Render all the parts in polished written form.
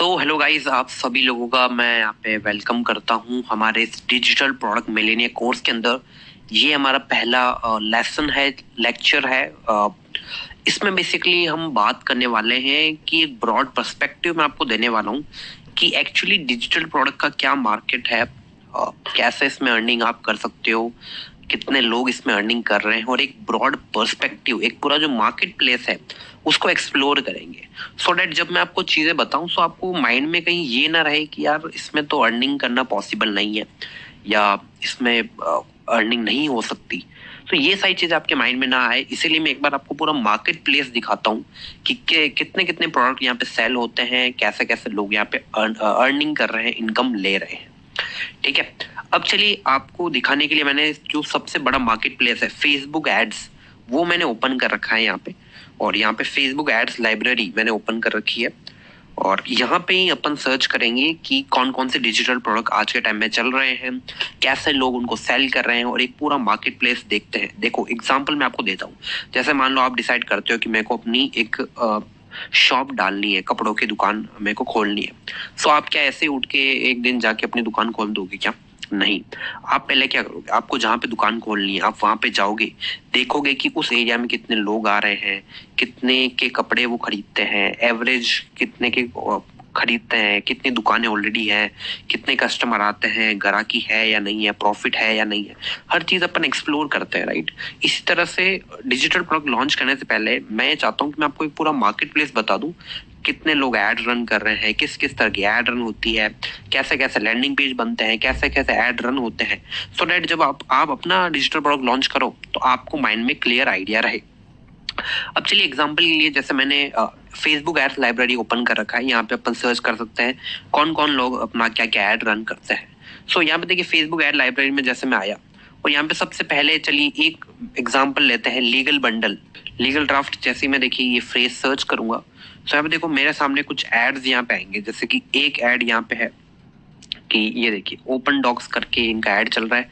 Hello guys, आप सभी लोगों का मैं यहाँ पे वेलकम करता हूँ हमारे इस डिजिटल प्रोडक्ट मिलेनियर कोर्स के अंदर। ये हमारा पहला लेसन है, लेक्चर है। इसमें बेसिकली हम बात करने वाले हैं कि एक ब्रॉड पर्सपेक्टिव मैं आपको देने वाला हूँ कि एक्चुअली डिजिटल प्रोडक्ट का क्या मार्केट है, कैसे इसमें अर्निंग आप कर सकते हो, कितने लोग इसमें अर्निंग कर रहे हैं, और एक ब्रॉड पर्सपेक्टिव, एक पूरा जो मार्केट प्लेस है उसको एक्सप्लोर करेंगे। सो डैट जब मैं आपको चीजें बताऊं तो आपको माइंड में कहीं ये ना रहे कि यार इसमें तो अर्निंग करना पॉसिबल नहीं है या इसमें अर्निंग नहीं हो सकती। तो ये सारी चीजें आपके माइंड में ना आए, इसीलिए मैं एक बार आपको पूरा मार्केट प्लेस दिखाता हूँ कि कितने कितने प्रोडक्ट यहाँ पे सेल होते हैं, कैसे कैसे लोग यहाँ पे अर्निंग कर रहे हैं, इनकम ले रहे हैं। ठीक है, अब चलिए आपको दिखाने के लिए मैंने जो सबसे बड़ा मार्केट प्लेस है फेसबुक एड्स, वो मैंने ओपन कर रखा है यहाँ पे। और यहाँ पे फेसबुक एड्स लाइब्रेरी मैंने ओपन कर रखी है, और यहाँ पे ही अपन सर्च करेंगे कि कौन कौन से डिजिटल प्रोडक्ट आज के टाइम में चल रहे हैं, कैसे लोग उनको सेल कर रहे हैं, और एक पूरा मार्केट प्लेस देखते हैं। देखो एग्जाम्पल मैं आपको देता हूँ। जैसे मान लो आप डिसाइड करते हो कि मेरे को अपनी एक शॉप डालनी है, कपड़ों की दुकान मेरे को खोलनी है। सो आप क्या ऐसे उठ के एक दिन जाके अपनी दुकान खोल दोगे क्या? नहीं। आप पहले क्या करोगे, आपको जहाँ पे दुकान खोलनी है आप वहां पे जाओगे, देखोगे कि उस एरिया में कितने लोग आ रहे हैं, कितने के कपड़े वो खरीदते हैं, एवरेज कितने के खरीदते हैं, कितनी दुकानें ऑलरेडी हैं, कितने कस्टमर आते हैं, ग्राहकी है या नहीं है, प्रॉफिट है या नहीं है, हर चीज अपन एक्सप्लोर करते हैं, राइट। इसी तरह से डिजिटल प्रोडक्ट लॉन्च करने से पहले मैं चाहता हूँ कि मैं आपको एक पूरा मार्केट प्लेस बता दूं, कितने लोग ऐड रन कर रहे हैं, किस किस तरह की ऐड रन होती है, कैसे कैसे लैंडिंग पेज बनते हैं, कैसे कैसे ऐड रन होते हैं। सो डैट जब आप अपना डिजिटल प्रोडक्ट लॉन्च करो तो आपको माइंड में क्लियर आइडिया रहे। अब चलिए एग्जांपल के लिए, जैसे मैंने फेसबुक एड्स लाइब्रेरी ओपन कर रखा है, यहाँ पे अपन सर्च कर सकते हैं कौन कौन लोग अपना क्या क्या ऐड रन करते हैं। सो यहाँ पे देखिए फेसबुक एड लाइब्रेरी में जैसे मैं आया, और यहाँ पे सबसे पहले चलिए एक एग्जांपल लेते हैं, लीगल बंडल, लीगल ड्राफ्ट। जैसे मैं देखिए ये फ्रेज सर्च करूंगा, सो यहाँ पे देखो मेरे सामने कुछ एड्स यहाँ पे आएंगे। जैसे कि एक एड यहाँ पे है कि ये देखिए ओपन डॉक्स करके इनका ऐड चल रहा है,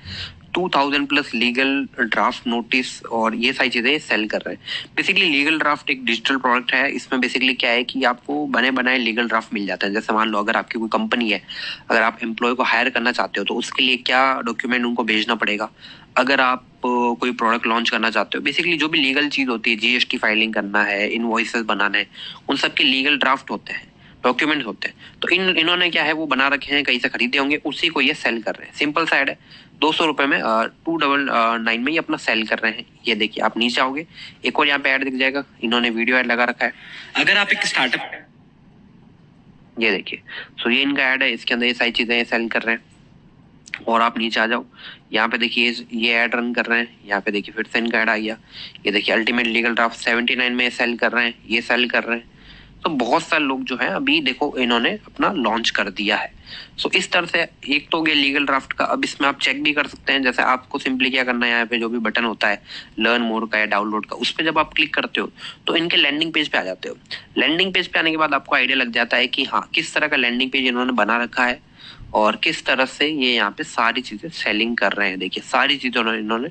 2000 प्लस लीगल ड्राफ्ट नोटिस, और ये सारी चीजें सेल कर रहे हैं। बेसिकली लीगल ड्राफ्ट एक डिजिटल प्रोडक्ट है। इसमें बेसिकली क्या है कि आपको बने बनाए लीगल ड्राफ्ट मिल जाता है। जैसे मान लो अगर आपकी कोई कंपनी है, अगर आप एम्प्लॉय को हायर करना चाहते हो तो उसके लिए क्या डॉक्यूमेंट उनको भेजना पड़ेगा। अगर आप कोई प्रोडक्ट लॉन्च करना चाहते हो, बेसिकली जो भी लीगल चीज होती है, जीएसटी फाइलिंग करना है, इनवॉइसेस बनाना है, उन सब के लीगल ड्राफ्ट होते हैं, डॉक्यूमेंट्स होते हैं। तो इन्होंने क्या है वो बना रखे हैं, कहीं से खरीदे होंगे, उसी को ये सेल कर रहे हैं। सिंपल सा ऐड है, 200 रुपए में 299 में ये अपना सेल कर रहे हैं। ये देखिए आप नीचे आओगे, एक और यहाँ पे ऐड दिख जाएगा, इन्होंने वीडियो ऐड लगा रखा है। अगर आप एक स्टार्टअप, ये देखिए, सो ये इनका ऐड है, इसके अंदर ये सारी चीजें सेल कर रहे हैं। और आप नीचे आ जाओ, यहाँ पे देखिए ये ऐड रन कर रहे हैं, यहाँ पे देखिए फिर से इनका ऐड आ गया। ये देखिए अल्टीमेट लीगल ड्राफ्ट 79 में सेल कर रहे हैं, ये सेल कर रहे हैं। तो बहुत सारे लोग जो है अभी देखो इन्होंने अपना लॉन्च कर दिया है। सो इस तरह से एक तो गया लीगल ड्राफ्ट का। अब इसमें आप चेक भी कर सकते हैं, जैसे आपको सिंपली क्या करना है, यहाँ पे जो भी बटन होता है लर्न मोर का या डाउनलोड का, उस पर जब आप क्लिक करते हो तो इनके लैंडिंग पेज पे आ जाते हो। लैंडिंग पेज पे आने के बाद आपको आइडिया लग जाता है कि हाँ किस तरह का लैंडिंग पेज इन्होंने बना रखा है और किस तरह से ये यहाँ पे सारी चीजें सेलिंग कर रहे हैं। देखिए सारी चीजें इन्होंने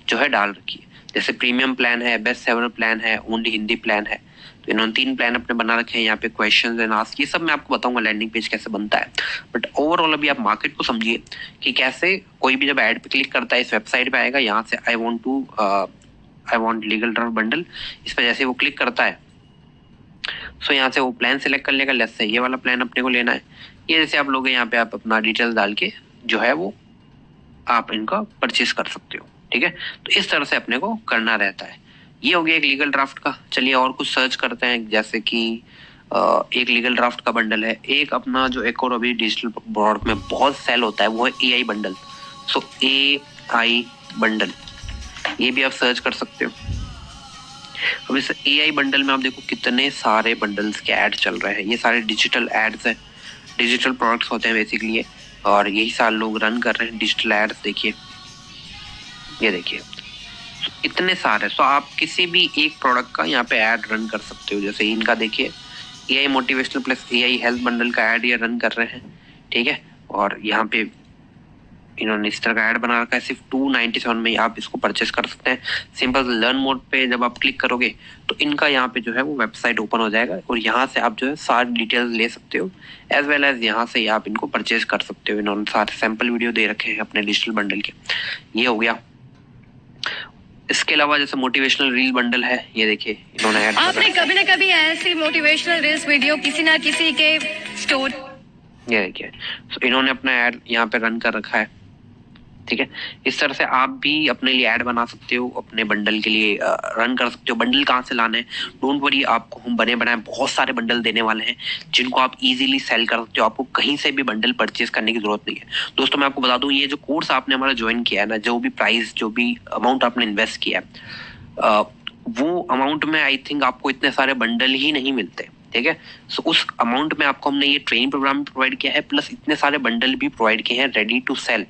जो है डाल रखी है। जैसे प्रीमियम प्लान है, बेस्ट सेलर प्लान है, ओनली हिंदी प्लान है। तो इन्होंने 3 प्लान अपने बना रखे हैं। यहाँ पे क्वेश्चंस एंड आस्क, ये सब मैं आपको बताऊंगा लैंडिंग पेज कैसे बनता है। बट ओवरऑल अभी आप मार्केट को समझिए कि कैसे कोई भी जब ऐड पे क्लिक करता है इस वेबसाइट पे आएगा, यहाँ से I want legal draft bundle, इस पे जैसे वो क्लिक करता है सो यहाँ से वो प्लान सेलेक्ट कर लेगा। लेट्स से ये वाला प्लान अपने को लेना है। ये जैसे आप लोग यहाँ पे आप अपना डिटेल्स डाल के जो है वो आप इनका परचेस कर सकते हो। ठीक है, तो इस तरह से अपने को करना रहता है। ये हो गया एक लीगल ड्राफ्ट का। चलिए और कुछ सर्च करते हैं, जैसे कि एक लीगल ड्राफ्ट का बंडल है। एक अपना जो एक और अभी डिजिटल प्रोडक्ट में बहुत सेल होता है वो है एआई बंडल। सो एआई बंडल ये भी आप सर्च कर सकते हो। अब इस एआई बंडल में आप देखो कितने सारे बंडल्स के ऐड चल रहे हैं। ये सारे डिजिटल एड्स हैं, डिजिटल प्रोडक्ट्स होते हैं बेसिकली, और यही सारे लोग रन कर रहे हैं डिजिटल एड्स। देखिए ये देखिए इतने सारे। सो आप किसी भी एक प्रोडक्ट का यहाँ पे ऐड रन कर सकते हो। जैसे इनका देखिए AI motivational plus AI health bundle का ऐड ये रन कर रहे हैं। ठीक है, और यहाँ पे इन्होंने इस तरह का ऐड बना रखा है, सिर्फ 297 में आप इसको परचेस कर सकते हैं। सिंपल लर्न मोड पे जब आप क्लिक करोगे तो इनका यहाँ पे जो है वो वेबसाइट ओपन हो जाएगा और यहाँ से आप जो है सारी डिटेल्स ले सकते हो, एज वेल एज यहाँ से आप इनको परचेस कर सकते हो। इन्होंने सारे सैंपल वीडियो दे रखे हैं अपने डिजिटल बंडल के। ये हो गया। इसके अलावा जैसे मोटिवेशनल रील बंडल है, ये देखिए इन्होंने ऐड, आपने कभी ना कभी ऐसी मोटिवेशनल रील्स वीडियो किसी ना किसी के स्टोर, ये देखिए इन्होंने अपना ऐड यहाँ पे रन कर रखा है, ठीक है। इस तरह से आप भी अपने लिए ऐड बना सकते हो, अपने बंडल के लिए रन कर सकते हो। बंडल कहाँ से लाना है, डोंट वरी, आपको हम बने बनाए बहुत सारे बंडल देने वाले हैं जिनको आप इजीली सेल कर सकते हो। आपको कहीं से भी बंडल परचेज करने की जरूरत नहीं है। दोस्तों मैं आपको बता दूं, ये जो कोर्स आपने हमारा ज्वाइन किया है ना, जो भी प्राइस, जो भी अमाउंट आपने इन्वेस्ट किया है, वो अमाउंट में आई थिंक आपको इतने सारे बंडल ही नहीं मिलते, ठीक है। सो उस अमाउंट में आपको हमने ये ट्रेनिंग प्रोग्राम प्रोवाइड किया है, प्लस इतने सारे बंडल भी प्रोवाइड किए हैं रेडी टू सेल,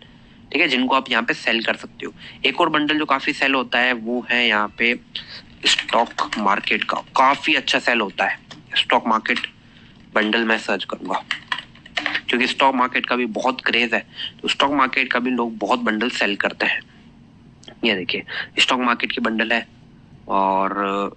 ठीक है, जिनको आप यहाँ पे सेल कर सकते हो। एक और बंडल जो काफी सेल होता है वो है यहाँ पे स्टॉक मार्केट का, काफी अच्छा सेल होता है। स्टॉक मार्केट बंडल मैं सर्च करूंगा क्योंकि स्टॉक मार्केट का भी बहुत क्रेज है, तो स्टॉक मार्केट का भी लोग बहुत बंडल सेल करते हैं। ये देखिए स्टॉक मार्केट के बंडल है और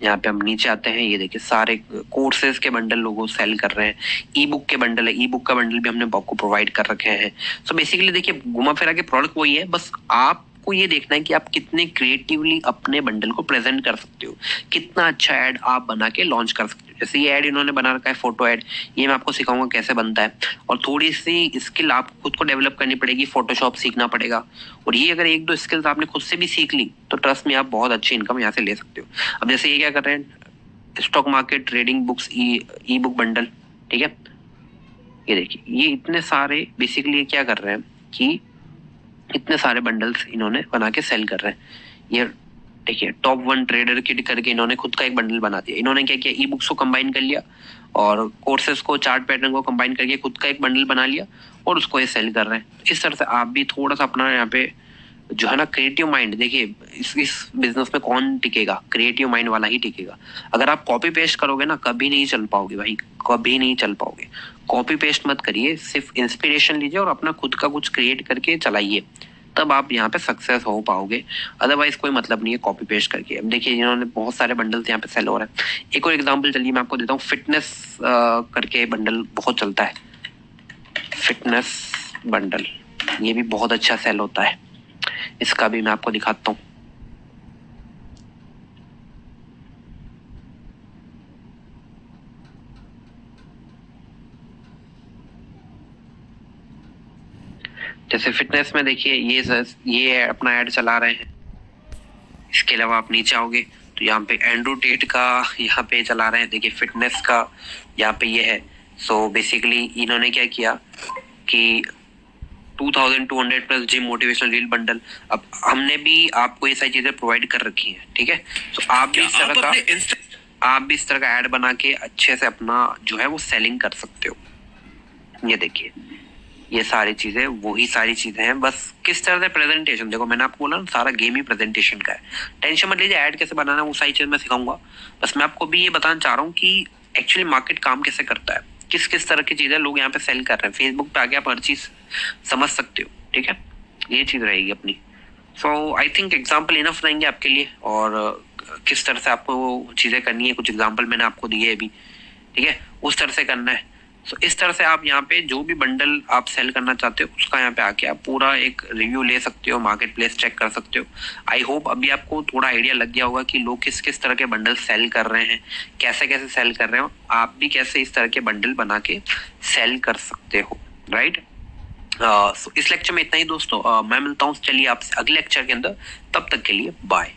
यहाँ पे हम नीचे आते हैं, ये देखिए सारे कोर्सेज के बंडल लोगों सेल कर रहे हैं। ई बुक के बंडल है, ई बुक का बंडल भी हमने आपको प्रोवाइड कर रखे हैं। सो बेसिकली देखिए घुमा फिरा के प्रोडक्ट वही है, बस आपको ये देखना है कि आप कितने क्रिएटिवली अपने बंडल को प्रेजेंट कर सकते हो, कितना अच्छा ऐड आप बना के लॉन्च कर सकते हो। जैसे ये ऐड इन्होंने बना रखा है फोटो ऐड, ये मैं आपको सिखाऊंगा कैसे बनता है, और थोड़ी सी स्किल आपको खुद को डेवलप करनी पड़ेगी, फोटोशॉप सीखना पड़ेगा। और ये अगर एक दो स्किल्स आपने खुद से भी सीख ली तो ट्रस्ट में आप बहुत अच्छी इनकम यहाँ से ले सकते हो। अब जैसे ये क्या कर रहे हैं, stock market trading books e book bundle, ठीक है। ये देखिए ये इतने सारे बेसिकली क्या कर रहे हैं कि इतने सारे बंडल्स इन्होंने बना के सेल कर रहे हैं। ये देखिए टॉप 1 ट्रेडर किट करके इन्होंने खुद का एक बंडल बना दिया। इन्होंने क्या किया, ई बुक्स को कंबाइन कर लिया और कोर्सेज को, चार्ट पैटर्न को कंबाइन करके खुद का एक बंडल बना लिया और उसको ये सेल कर रहे हैं। इस तरह से आप भी थोड़ा सा अपना यहाँ पे जो है ना क्रिएटिव माइंड, देखिए इस बिजनेस में कौन टिकेगा, क्रिएटिव माइंड वाला ही टिकेगा। अगर आप कॉपी पेस्ट करोगे ना कभी नहीं चल पाओगे भाई, कभी नहीं चल पाओगे। कॉपी पेस्ट मत करिए, सिर्फ इंस्पिरेशन लीजिए और अपना खुद का कुछ क्रिएट करके चलाइए, तब आप यहाँ पे सक्सेस हो पाओगे। अदरवाइज कोई मतलब नहीं है कॉपी पेस्ट करके। अब देखिए इन्होंने बहुत सारे बंडल्स यहाँ पे सेल हो रहे हैं। एक और एग्जांपल चलिए मैं आपको देता हूँ, फिटनेस करके बंडल बहुत चलता है, फिटनेस बंडल, ये भी बहुत अच्छा सेल होता है। इसका भी मैं आपको दिखाता हूँ। जैसे फिटनेस में देखिए ये अपना ऐड चला रहे हैं। इसके अलावा आप नीचे आओगे तो यहाँ पे एंड्रू टेट का यहाँ पे चला रहे हैं, देखिए फिटनेस का यहाँ पे ये है। सो बेसिकली इन्होंने क्या किया कि 2200 plus gym motivational reel bundle, अब हमने भी आपको ये सारी चीजें प्रोवाइड कर रखी हैं, ठीक है। तो आप भी इस तरह का ऐड बना के अच्छे से अपना जो है वो सेलिंग कर सकते हो। ये देखिए ये सारी चीजें वही सारी चीजें हैं, बस किस तरह से प्रेजेंटेशन, देखो मैंने आपको बोला ना सारा गेम ही प्रेजेंटेशन का है। टेंशन मत लीजिए, ऐड कैसे बनाना वो सारी चीज मैं सिखाऊंगा। बस मैं आपको भी ये बताना चाह रहा हूँ कि एक्चुअली मार्केट काम कैसे करता है, किस किस तरह की चीजें लोग यहाँ पे सेल कर रहे हैं। फेसबुक पे आके आप हर चीज समझ सकते हो, ठीक है। ये चीज रहेगी अपनी। सो आई थिंक एग्जाम्पल इनफ रहेंगे आपके लिए, और किस तरह से आपको चीजें करनी है, कुछ एग्जाम्पल मैंने आपको दिए अभी, ठीक है, उस तरह से करना है। सो इस तरह से आप यहाँ पे जो भी बंडल आप सेल करना चाहते हो उसका यहाँ पे आके आप पूरा एक रिव्यू ले सकते हो, मार्केट प्लेस चेक कर सकते हो। आई होप अभी आपको थोड़ा आइडिया लग गया होगा कि लोग किस किस तरह के बंडल सेल कर रहे हैं, कैसे कैसे सेल कर रहे हो, आप भी कैसे इस तरह के बंडल बना के सेल कर सकते हो, राइट। इस लेक्चर में इतना ही दोस्तों, मैं मिलता हूँ चलिए आपसे अगले लेक्चर के अंदर, तब तक के लिए बाय।